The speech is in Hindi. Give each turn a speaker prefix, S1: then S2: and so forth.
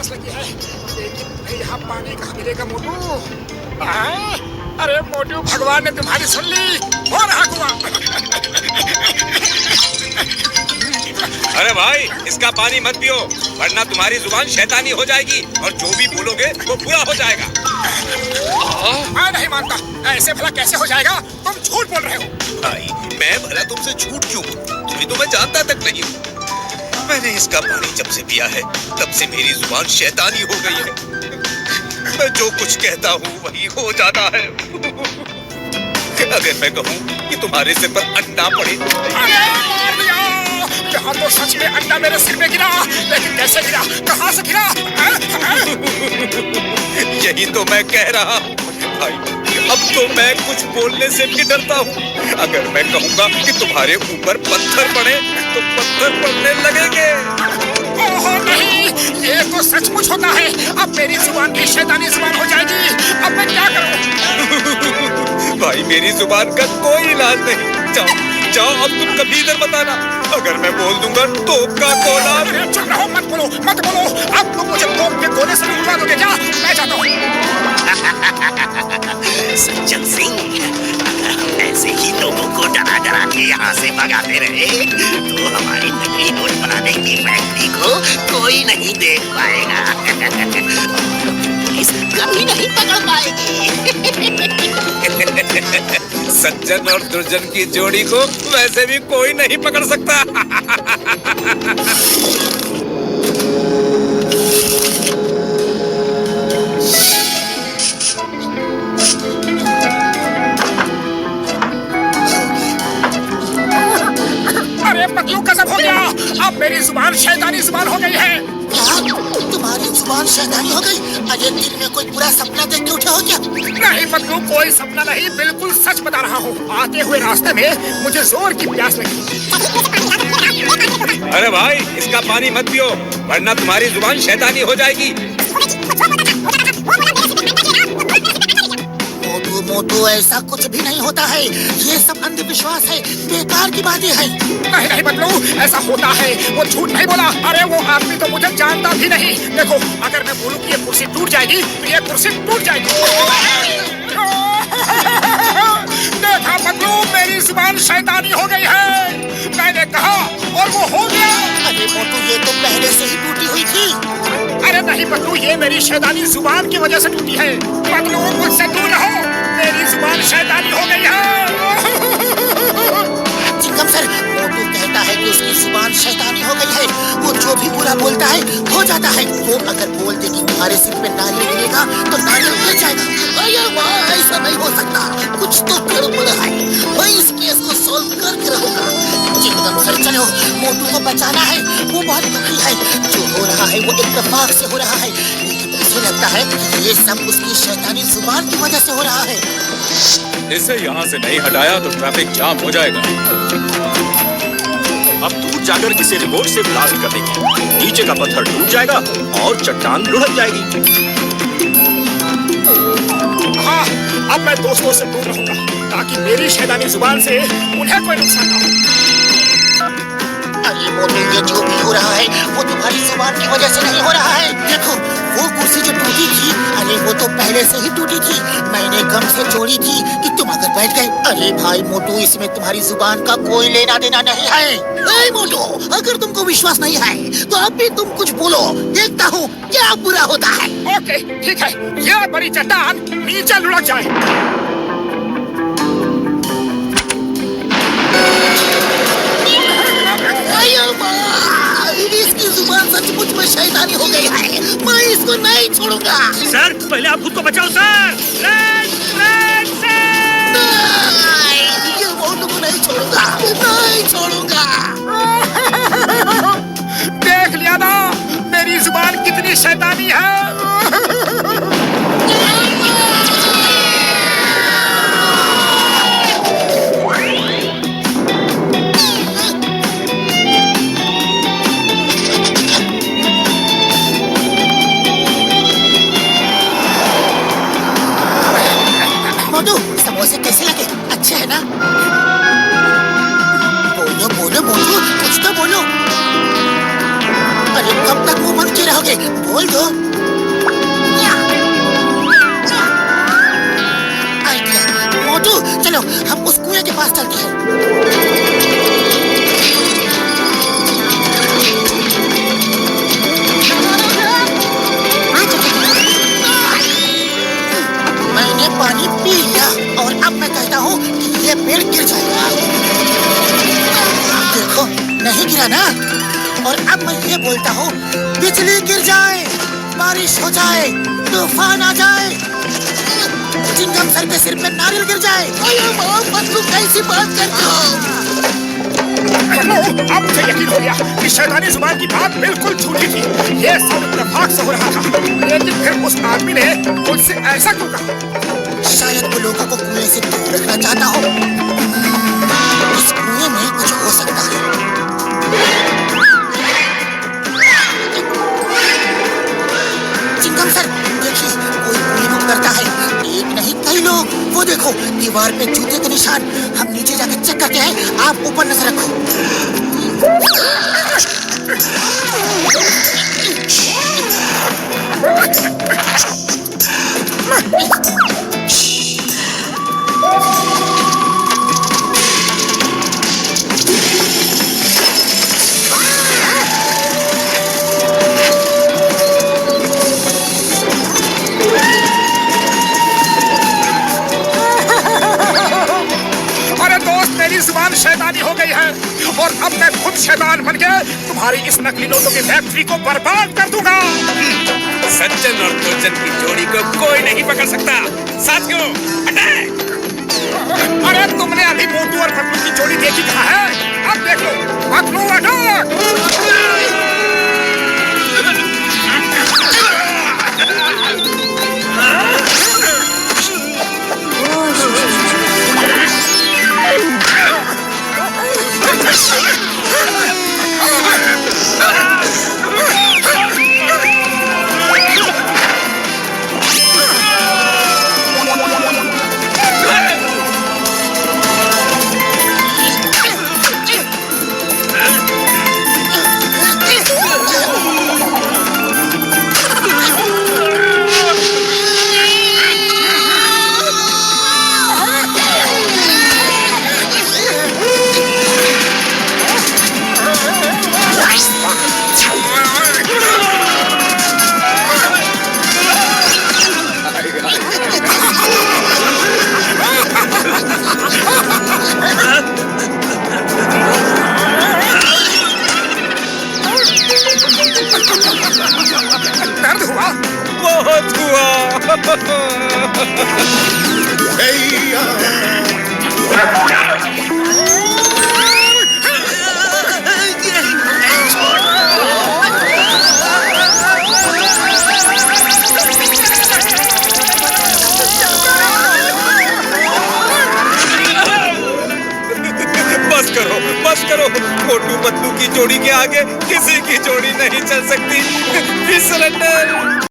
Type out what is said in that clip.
S1: प्यास लगी है, लेकिन यहाँ पानी कहाँ मिलेगा मोटू? अरे मोटू, भगवान ने तुम्हारी सुन ली। हो रहा कुआं।
S2: अरे भाई, इसका पानी मत पियो, वरना तुम्हारी जुबान शैतानी हो जाएगी और जो भी बोलोगे वो पूरा हो जाएगा।
S1: मैं नहीं मानता, ऐसे भला कैसे हो जाएगा? तुम झूठ बोल रहे हो।
S2: भाई, मैं भला तुमसे झूठ क्यों? तुम्हें तो मैं जानता तक नहीं हूँ। मैंने इसका पानी जब से पिया है, तब से मेरी जुबान शैतानी हो गई है। मैं जो कुछ कहता हूँ वही हो जाता है। अगर मैं कहूँ कि तुम्हारे सिर पर अंडा पड़े,
S1: यहाँ तो सच में अंडा मेरे सिर में गिरा, लेकिन कैसे गिरा, कहाँ से गिरा?
S2: यही तो मैं कह रहा हूँ भाई, अब तो मैं कुछ बोलने से भी डरता हूँ। अगर मैं कहूँगा कि तुम्हारे ऊपर पत्थर पड़े, तो पत्थर पड़ने लगेंगे।
S1: ओहो नहीं, ये तो सचमुच होता है। अब मेरी जुबान भी शैतानी जुबान हो जाएगी। अब मैं क्या करूँ?
S2: भाई, मेरी जुबान का कोई इलाज नहीं। जाओ जाओ, अब तुम कभी इधर बताना। अगर मैं बोल दूंगा तोप का गोला।
S1: चुप रहो, मत बोलो मत बोलो। अब तुम मुझे तोप के गोले से उड़ा दोगे क्या? मैं जाता हूँ।
S3: सज्जन सिंह, अगर हम ऐसे ही लोगों को डरा डरा के यहाँ से भगाते रहे, तो हमारी नकली नोट बनाने की फैक्ट्री को कोई नहीं देख पाएगा। पुलिस कभी नहीं पकड़ पाएगी।
S2: सज्जन और दुर्जन की जोड़ी को वैसे भी कोई नहीं पकड़ सकता।
S1: अरे पतलू, कसम हो गया, अब मेरी जुबान शैतानी जुबान हो गई है।
S4: क्या तुम्हारी जुबान शैतानी हो गई? अजय, दिन में कोई बुरा सपना देख के उठे हो क्या?
S1: नहीं पतलू, कोई सपना नहीं, बिल्कुल सच बता रहा हूँ। आते हुए रास्ते में मुझे जोर की प्यास लगी।
S2: अरे भाई, इसका पानी मत पियो, वरना तुम्हारी जुबान शैतानी हो जाएगी।
S4: मोटू मोटू, ऐसा कुछ भी नहीं होता है। ये सब अंधविश्वास है, बेकार की बातें हैं।
S1: नहीं नहीं पतलू, ऐसा होता है। वो झूठ नहीं बोला। अरे वो आदमी तो मुझे जानता भी नहीं। देखो, अगर मैं बोलूं कि ये कुर्सी टूट जाएगी, तो ये कुर्सी टूट जाएगी। देखा पतलू, मेरी जुबान शैतानी हो गई है। मैंने कहा और वो हो गया।
S4: अरे मोटू, ये तो पहले से ही टूटी हुई थी।
S1: अरे नहीं पतलू, ये मेरी शैतानी जुबान की वजह से टूटी है। पतलू, मुझसे दूर रहो, मेरी जुबान शैतानी हो गई है।
S4: चिंगम सर, मोटू कहता है कि उसकी जुबान शैतानी हो गई है। वो जो भी बुरा बोलता है हो जाता है। वो अगर बोल दे कि तुम्हारे सिर पे नारियल गिरेगा, तो नारियल गिर जाएगा। अरे वाह, ऐसा नहीं हो सकता, कुछ तो गड़बड़ है। मैं इस केस को सॉल्व करके रहूंगा। चिंगम सर, चलो, मोटू को बचाना है। वो बहुत दुखी है। जो हो रहा है वो इत्तेफाक से हो रहा है, लेकिन मुझे लगता है ये सब उसकी शैतानी जुबान की वजह से हो रहा है।
S5: इसे यहाँ से नहीं हटाया तो ट्रैफिक जाम हो जाएगा। अब दूर जाकर किसी रिमोट से ब्लास्ट कर देंगे, नीचे का पत्थर टूट जाएगा और चट्टान लुढ़क जाएगी।
S1: हाँ, अब मैं दोस्तों से दूर रहूंगा, ताकि मेरी शैतानी जुबान से उन्हें कोई नुकसान ना हो।
S4: अरे मोटू, ये जो भी हो रहा है वो तुम्हारी जुबान की वजह से नहीं हो रहा है। देखो, वो कुर्सी जो टूटी थी, अरे वो तो पहले से ही टूटी थी। मैंने गम से जोड़ी थी कि तुम अगर बैठ गए। अरे भाई मोटू, इसमें तुम्हारी जुबान का कोई लेना देना नहीं है। ए मोटू, अगर तुमको विश्वास नहीं है तो अब भी तुम कुछ बोलो, देखता हूँ क्या बुरा होता है।
S1: ओके, ठीक है, यह बड़ी चट्टान नीचे लुढ़क जाए।
S4: इसकी जुबान सचमुच में शैतानी हो गई है। मैं इसको नहीं छोड़ूंगा।
S5: सर, पहले आप खुद को बचाओ सर।
S4: नहीं, ये मोटू को नहीं छोड़ूंगा, नहीं छोड़ूंगा।
S1: देख लिया ना, मेरी जुबान कितनी शैतानी है।
S4: करते रहोगे? बोल दो। आइडिया। मोटू चलो हम उस कुएं के पास चलते हैं। मैंने पानी पी लिया और अब मैं कहता हूँ कि ये पेड़ गिर जाएगा। देखो नहीं गिरा ना। और अब मैं ये बोलता हूँ बिजली गिर जाए, बारिश हो जाए, तूफान आ जाए, चिंगम सर के सिर पे नारियल गिर जाए। पतलू कैसी बात करते हो?
S1: अब मुझे यकीन हो गया कि शैतानी जुबान की बात बिल्कुल झूठी थी। ये सब इत्तेफाक से हो रहा था, लेकिन फिर उस आदमी ने मुझसे ऐसा क्यों कहा?
S4: शायद वो लोगों को कुएं से दूर रखना चाहता हो। इस कुएं में कुछ हो सकता है। चिंगम सर देखिए, कोई कुएं में उतरता है। एक नहीं कई लोग। वो देखो दीवार पे जूते के निशान। हम नीचे जाके चेक करते हैं, आप ऊपर नजर रखो।
S1: जुबान शैतानी हो गई है और अब मैं खुद शैतान बन के तुम्हारी इस नकली नोटों की फैक्ट्री को बर्बाद कर दूंगा।
S2: सज्जन और दुर्जन की जोड़ी को कोई नहीं पकड़ सकता। साथियों अटैक!
S1: अरे तुमने अभी मोटू और पतलू की जोड़ी देखी कहाँ है? अब देख लो, पतलू अटैक! दर्द हुआ?
S2: बहुत हुआ। बस करो। मोटू पतलू की जोड़ी के आगे किसी की जोड़ी नहीं चल सकती। सरेंडर।